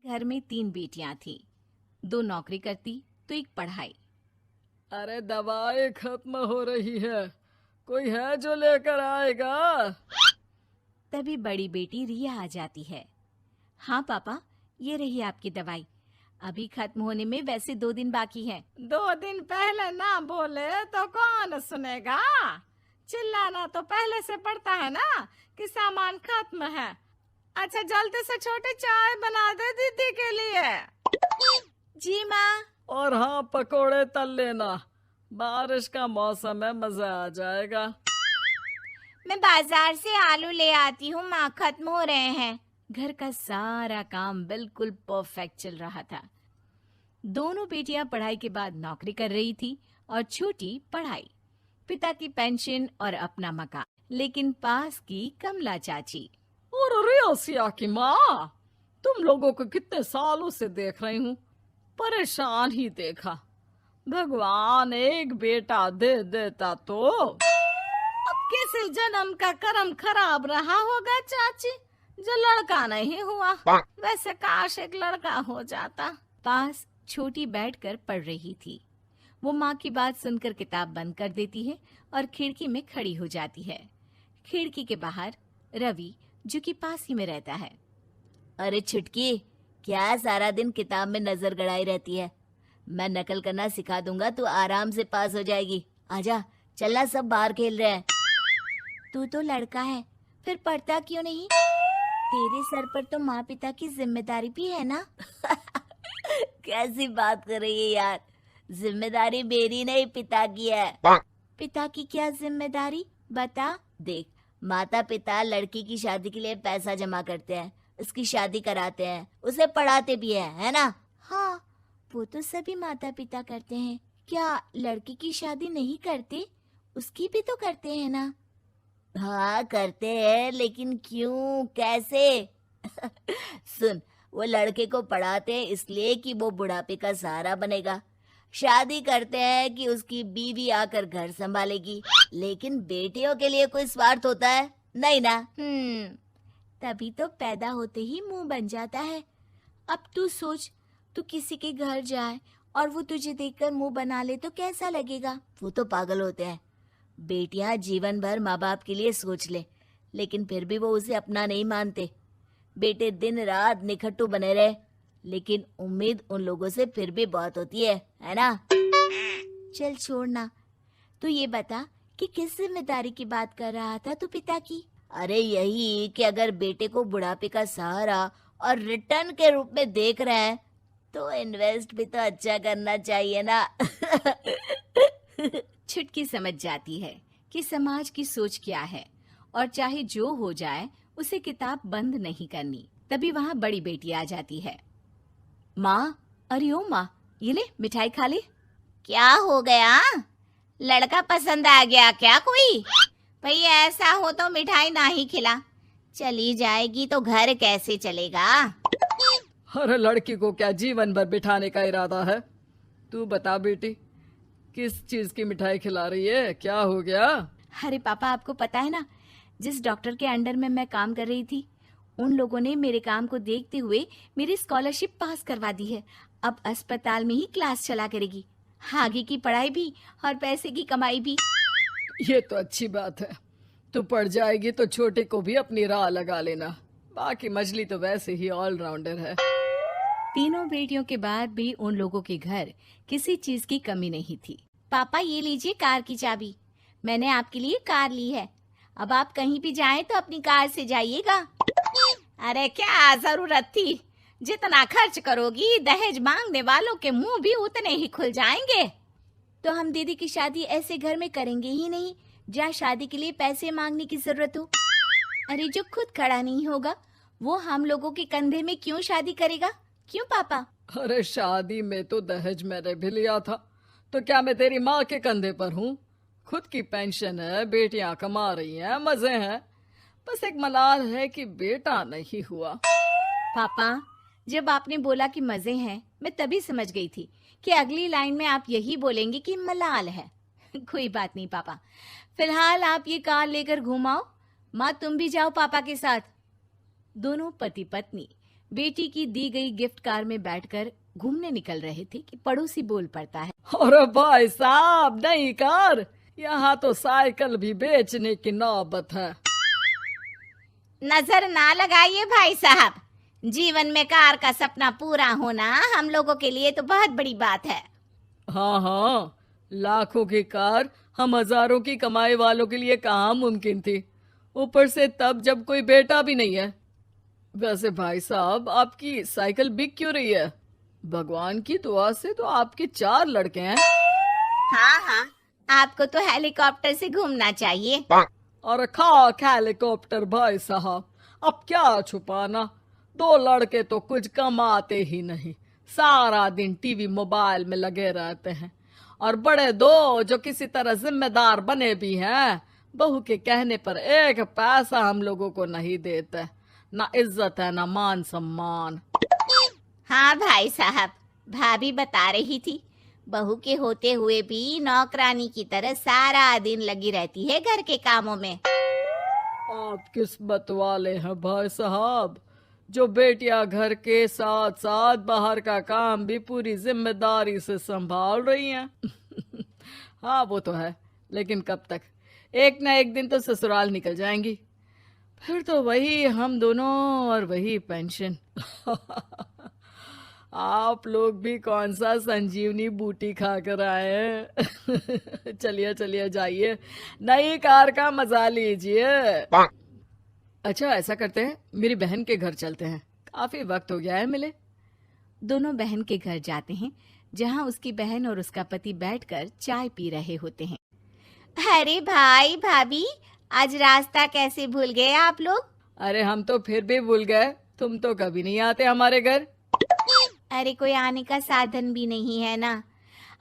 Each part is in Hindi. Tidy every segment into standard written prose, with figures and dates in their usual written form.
घर में 3 बेटियां थीं। 2 नौकरी करती तो एक पढ़ाई। अरे दवाई खत्म हो रही है, कोई है जो लेकर आएगा? तभी बड़ी बेटी रिया आ जाती है। हाँ पापा, ये रही आपकी दवाई। अभी खत्म होने में वैसे 2 दिन बाकी हैं। 2 दिन पहले ना बोले तो कौन सुनेगा? चिल्लाना तो पहले से पड़ता है ना कि सामान खत्म है। अच्छा जल्दी से छोटी चाय बना दे दीदी के लिए। जी माँ। और हाँ, पकोड़े तल लेना, बारिश का मौसम है, मजा आ जाएगा। मैं बाजार से आलू ले आती हूँ माँ, खत्म हो रहे हैं। घर का सारा काम बिल्कुल परफेक्ट चल रहा था। दोनों बेटियां पढ़ाई के बाद नौकरी कर रही थी और छोटी पढ़ाई, पिता की पेंशन और अपना मकान। लेकिन पास की कमला चाची। और रियासिया की माँ, तुम लोगों को कितने सालों से देख रही हूँ, परेशान ही देखा। भगवान एक बेटा दे देता तो। अब किसी जन्म का कर्म खराब रहा होगा चाची, जो लड़का नहीं हुआ। वैसे काश एक लड़का हो जाता। पास छोटी बैठकर पढ़ रही थी। वो माँ की बात सुनकर किताब बंद कर देती है और खिड़की में खड़ी हो जाती है। खिड़की के बाहर रवि, जो कि पास ही में रहता है। अरे छुटकी, क्या सारा दिन किताब में नजर गड़ाई रहती है? मैं नकल करना सिखा दूंगा, तू आराम से पास हो जाएगी। आजा, चलना, सब बाहर खेल रहे हैं। तू तो लड़का है, फिर पढ़ता क्यों नहीं? तेरे सर पर तो माँ पिता की जिम्मेदारी भी है ना। कैसी बात कर रही है यार? जिम्मेदारी मेरी नहीं, पिता की है। पिता की क्या जिम्मेदारी, बता। देख, माता पिता लड़की की शादी के लिए पैसा जमा करते हैं, उसकी शादी कराते हैं, उसे पढ़ाते भी है ना? हाँ, वो तो सभी माता पिता करते हैं। क्या लड़की की शादी नहीं करते? उसकी भी तो करते हैं ना। हाँ करते हैं, लेकिन क्यों, कैसे? सुन, वो लड़के को पढ़ाते हैं इसलिए कि वो बुढ़ापे का सहारा बनेगा। शादी करते हैं कि उसकी बीवी आकर घर संभालेगी। लेकिन बेटियों के लिए कोई स्वार्थ होता है? नहीं ना। तभी तो पैदा होते ही मुंह बन जाता है। अब तू सोच, तू किसी के घर जाए और वो तुझे देखकर मुंह बना ले तो कैसा लगेगा? वो तो पागल होते हैं। बेटियां जीवन भर माँ बाप के लिए सोच ले, लेकिन फिर भी वो उसे अपना नहीं मानते। बेटे दिन रात निखट्टू बने रहे, लेकिन उम्मीद उन लोगों से फिर भी बहुत होती है ना? चल छोड़ना, तू ये बता कि किस जिम्मेदारी की बात कर रहा था तू पिता की? अरे यही कि अगर बेटे को बुढ़ापे का सहारा और रिटर्न के रूप में देख रहे हैं तो इन्वेस्ट भी तो अच्छा करना चाहिए ना। छुटकी समझ जाती है कि समाज की सोच क्या है और चाहे जो हो जाए उसे किताब बंद नहीं करनी। तभी वहाँ बड़ी बेटी आ जाती है। माँ, अरे ओ माँ, ये ले मिठाई खा ले। क्या हो गया? लड़का पसंद आ गया क्या कोई? भाई ऐसा हो तो मिठाई ना ही खिला, चली जाएगी तो घर कैसे चलेगा? अरे लड़की को क्या जीवन भर बिठाने का इरादा है? तू बता बेटी, किस चीज की मिठाई खिला रही है, क्या हो गया? अरे पापा, आपको पता है ना, जिस डॉक्टर के अंडर में मैं काम कर रही थी, उन लोगों ने मेरे काम को देखते हुए मेरी स्कॉलरशिप पास करवा दी है। अब अस्पताल में ही क्लास चला करेगी, आगे की पढ़ाई भी और पैसे की कमाई भी। ये तो अच्छी बात है। तू पढ़ जाएगी तो छोटे को भी अपनी राह लगा लेना। बाकी मछली तो वैसे ही ऑलराउंडर है। तीनों बेटियों के बाद भी उन लोगों के घर किसी चीज की कमी नहीं थी। पापा, ये लीजिए कार की चाबी, मैंने आपके लिए कार ली है। अब आप कहीं भी जाएं तो अपनी कार से जाइएगा। अरे क्या जरूरत थी? जितना खर्च करोगी दहेज मांगने वालों के मुंह भी उतने ही खुल जाएंगे। तो हम दीदी की शादी ऐसे घर में करेंगे ही नहीं जहाँ शादी के लिए पैसे मांगने की जरूरत हो। अरे जो खुद खड़ा नहीं होगा वो हम लोगों के कंधे में क्यों शादी करेगा? क्यों पापा? अरे शादी में तो दहेज मैंने भी लिया था, तो क्या मैं तेरी माँ के कंधे पर हूँ? खुद की पेंशन है, बेटियां कमा रही हैं, मजे हैं। बस एक मलाल है कि बेटा नहीं हुआ। पापा, जब आपने बोला कि मजे हैं, मैं तभी समझ गई थी कि अगली लाइन में आप यही बोलेंगे कि मलाल है। कोई बात नहीं पापा, फिलहाल आप ये कार लेकर घुमाओ। माँ, तुम भी जाओ पापा के साथ। दोनों पति पत्नी बेटी की दी गई गिफ्ट कार में बैठकर घूमने निकल रहे थे कि पड़ोसी बोल पड़ता है। अरे भाई साहब, नई कार, यहाँ तो साइकिल भी बेचने की नौबत है। नजर ना लगाइए भाई साहब, जीवन में कार का सपना पूरा होना हम लोगों के लिए तो बहुत बड़ी बात है। हाँ हाँ, लाखों की कार हम हजारों की कमाई वालों के लिए कहाँ मुमकिन थी, ऊपर से तब जब कोई बेटा भी नहीं है। वैसे भाई साहब, आपकी साइकिल बिक क्यों रही है? भगवान की दुआ से तो आपके 4 लड़के हैं। हाँ हाँ, आपको तो हेलीकॉप्टर से घूमना चाहिए। और खाक हेलीकॉप्टर भाई साहब, अब क्या छुपाना, 2 लड़के तो कुछ कमाते ही नहीं, सारा दिन टीवी मोबाइल में लगे रहते हैं। और बड़े 2 जो किसी तरह जिम्मेदार बने भी हैं, बहू के कहने पर 1 पैसा हम लोगों को नहीं देते, ना इज्जत है ना मान सम्मान। हाँ भाई साहब, भाभी बता रही थी, बहू के होते हुए भी नौकरानी की तरह सारा दिन लगी रहती है घर के कामों में। आप किस्मत वाले हैं भाई साहब, जो बेटियां घर के साथ साथ बाहर का काम भी पूरी जिम्मेदारी से संभाल रही हैं। हाँ वो तो है, लेकिन कब तक? एक ना एक दिन तो ससुराल निकल जाएंगी, फिर तो वही हम दोनों और वही पेंशन। आप लोग भी कौन सा संजीवनी बूटी खा कर आए हैं? चलिए चलिए जाइए, नई कार का मजा लीजिए। अच्छा ऐसा करते हैं, मेरी बहन के घर चलते हैं, काफी वक्त हो गया है मिले। दोनों बहन के घर जाते हैं, जहाँ उसकी बहन और उसका पति बैठकर चाय पी रहे होते हैं। अरे भाई भाभी, आज रास्ता कैसे भूल गए आप लोग? अरे हम तो फिर भी भूल गए, तुम तो कभी नहीं आते हमारे घर। अरे कोई आने का साधन भी नहीं है ना,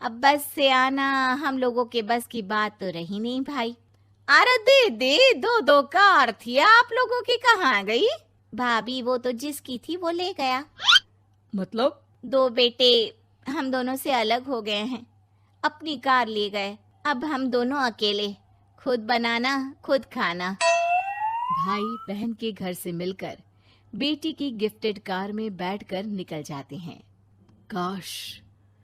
अब बस से आना हम लोगों के बस की बात तो रही नहीं भाई। अरे दीदी, 2 कार थी आप लोगों की, कहाँ गई? भाभी वो तो जिसकी थी वो ले गया। मतलब? 2 बेटे हम दोनों से अलग हो गए हैं, अपनी कार ले गए, अब हम दोनों अकेले, खुद बनाना खुद खाना। भाई बहन के घर से मिलकर बेटी की गिफ्टेड कार में बैठकर निकल जाते हैं। काश